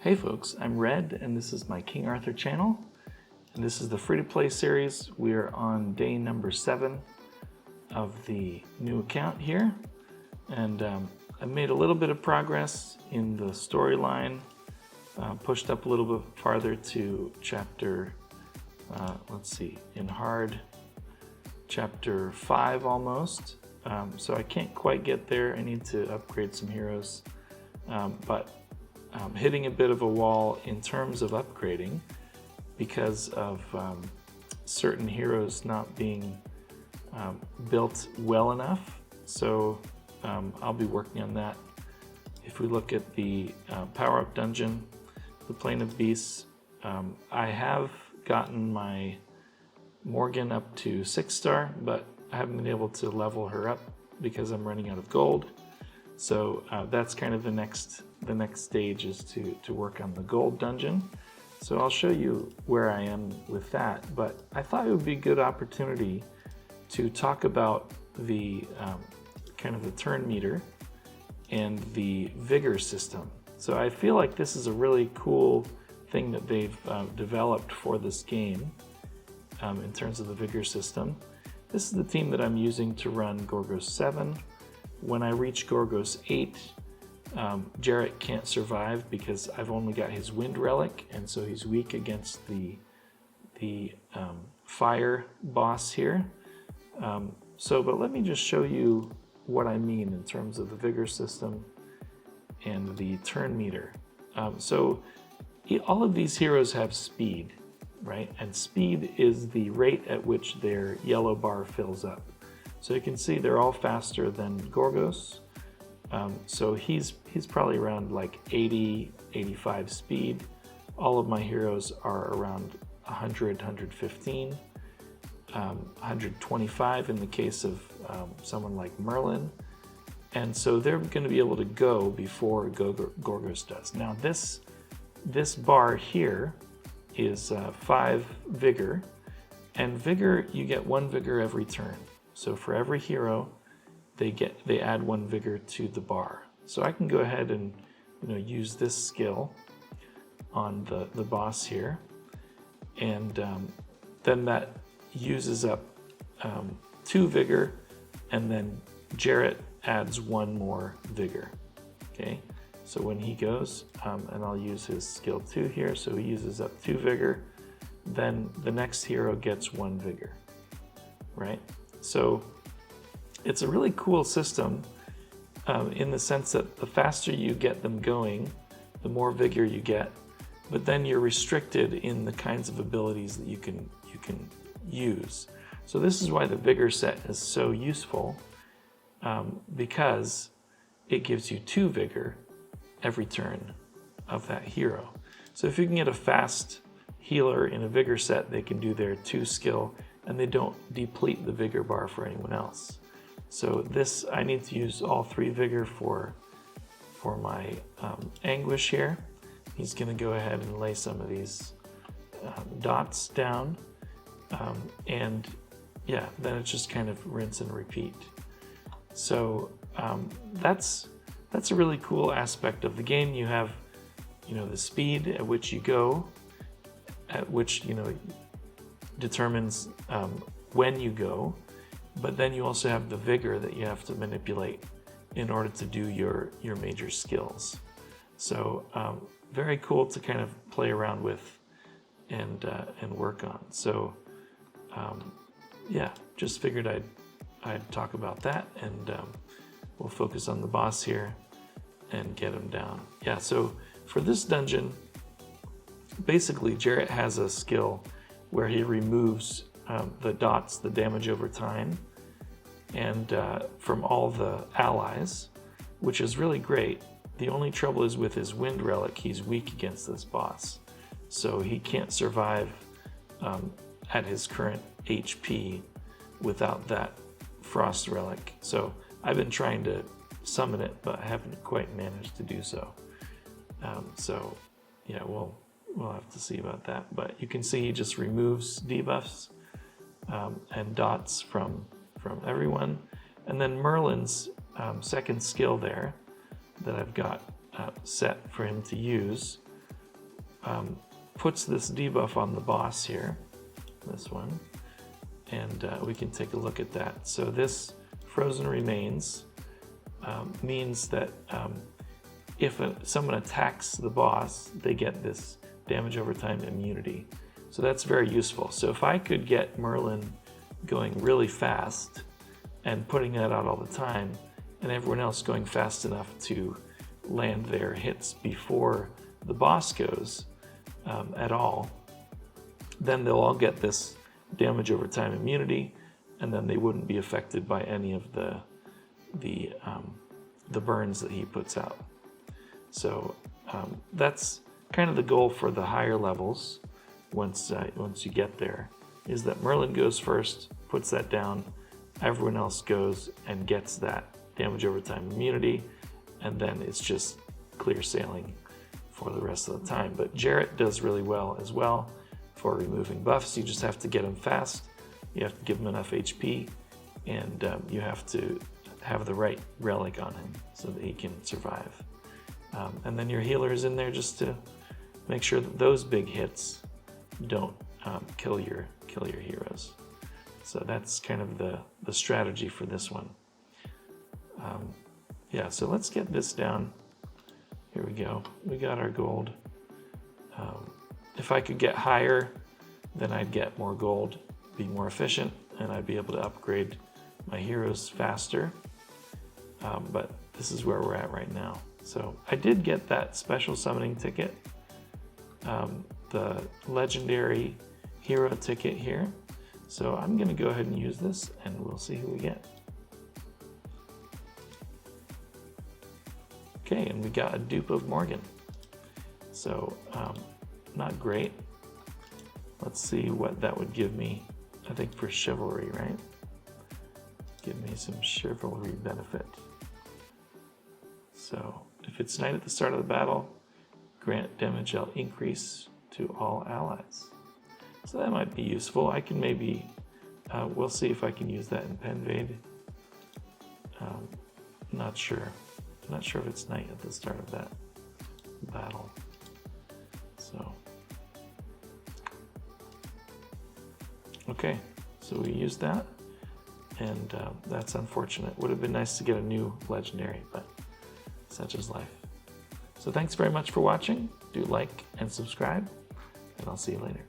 Hey folks, I'm Red and this is my King Arthur channel. And this is the free-to-play series. We are on day number 7 of the new account here. And I've made a little bit of progress in the storyline, pushed up a little bit farther to chapter, let's see, in hard, chapter 5 almost. So I can't quite get there. I need to upgrade some heroes, but hitting a bit of a wall in terms of upgrading because of certain heroes not being built well enough. So I'll be working on that. If we look at the power-up dungeon, the Plane of Beasts, I have gotten my Morgan up to 6-star, but I haven't been able to level her up because I'm running out of gold. So that's kind of the next stage is to work on the gold dungeon. So I'll show you where I am with that, but I thought it would be a good opportunity to talk about the kind of the turn meter and the Vigor system. So I feel like this is a really cool thing that they've developed for this game in terms of the Vigor system. This is the team that I'm using to run Gorgos 7. When I reach Gorgos 8, Jarrett can't survive because I've only got his wind relic, and so he's weak against the fire boss here. But let me just show you what I mean in terms of the Vigor system and the turn meter. All of these heroes have speed, right? And speed is the rate at which their yellow bar fills up. So you can see they're all faster than Gorgos. So he's probably around like 80, 85 speed. All of my heroes are around 100, 115, 125 in the case of someone like Merlin. And so they're going to be able to go before Gorgos does. Now this bar here is 5 Vigor, and Vigor, you get 1 Vigor every turn. So for every hero, they add 1 Vigor to the bar. So I can go ahead and use this skill on the boss here, and then that uses up 2 Vigor, and then Jarrett adds 1 more Vigor. Okay, so when he goes, and I'll use his skill 2 here, so he uses up 2 Vigor, then the next hero gets 1 Vigor, right? So it's a really cool system in the sense that the faster you get them going, the more Vigor you get, but then you're restricted in the kinds of abilities that you can use. So this is why the Vigor set is so useful, because it gives you 2 Vigor every turn of that hero. So if you can get a fast healer in a Vigor set, they can do their 2 skill and they don't deplete the Vigor bar for anyone else. So this, I need to use all 3 Vigor for my Anguish here. He's gonna go ahead and lay some of these dots down, and yeah, then it's just kind of rinse and repeat. So that's a really cool aspect of the game. You have the speed at which you go, at which determines when you go, but then you also have the Vigor that you have to manipulate in order to do your major skills. So very cool to kind of play around with and work on. So yeah, just figured I'd talk about that, and we'll focus on the boss here and get him down. Yeah, so for this dungeon, basically Jarrett has a skill where he removes the dots, the damage over time, and from all the allies, which is really great. The only trouble is with his wind relic, he's weak against this boss. So he can't survive at his current HP without that frost relic. So I've been trying to summon it, but I haven't quite managed to do so. So yeah, we'll have to see about that. But you can see he just removes debuffs and dots from everyone. And then Merlin's second skill there that I've got set for him to use puts this debuff on the boss here, this one, and we can take a look at that. So this frozen remains means that if someone attacks the boss, they get this damage over time immunity. So that's very useful. So if I could get Merlin going really fast and putting that out all the time, and everyone else going fast enough to land their hits before the boss goes at all, then they'll all get this damage over time immunity, and then they wouldn't be affected by any of the burns that he puts out. So that's kind of the goal for the higher levels. Once you get there, is that Merlin goes first, puts that down, everyone else goes and gets that damage over time immunity, and then it's just clear sailing for the rest of the time. But Jarrett does really well as well for removing buffs. You just have to get him fast, you have to give him enough HP, and you have to have the right relic on him so that he can survive. And then your healer is in there just to make sure that those big hits don't kill your heroes. So that's kind of the strategy for this one. Yeah, so let's get this down. Here we go. We got our gold. If I could get higher, then I'd get more gold, be more efficient, and I'd be able to upgrade my heroes faster. But this is where we're at right now. So I did get that special summoning ticket, the legendary hero ticket here. So I'm going to go ahead and use this, and we'll see who we get. Okay, and we got a dupe of Morgan. So not great. Let's see what that would give me. I think for chivalry, right? Give me some chivalry benefit. So if it's knight at the start of the battle, grant damage shall increase to all allies. So that might be useful. I can maybe, we'll see if I can use that in Penvade. Not sure. I'm not sure if it's knight at the start of that battle. So, okay, so we used that, and that's unfortunate. Would have been nice to get a new legendary, but such is life. So thanks very much for watching. Do like and subscribe, and I'll see you later.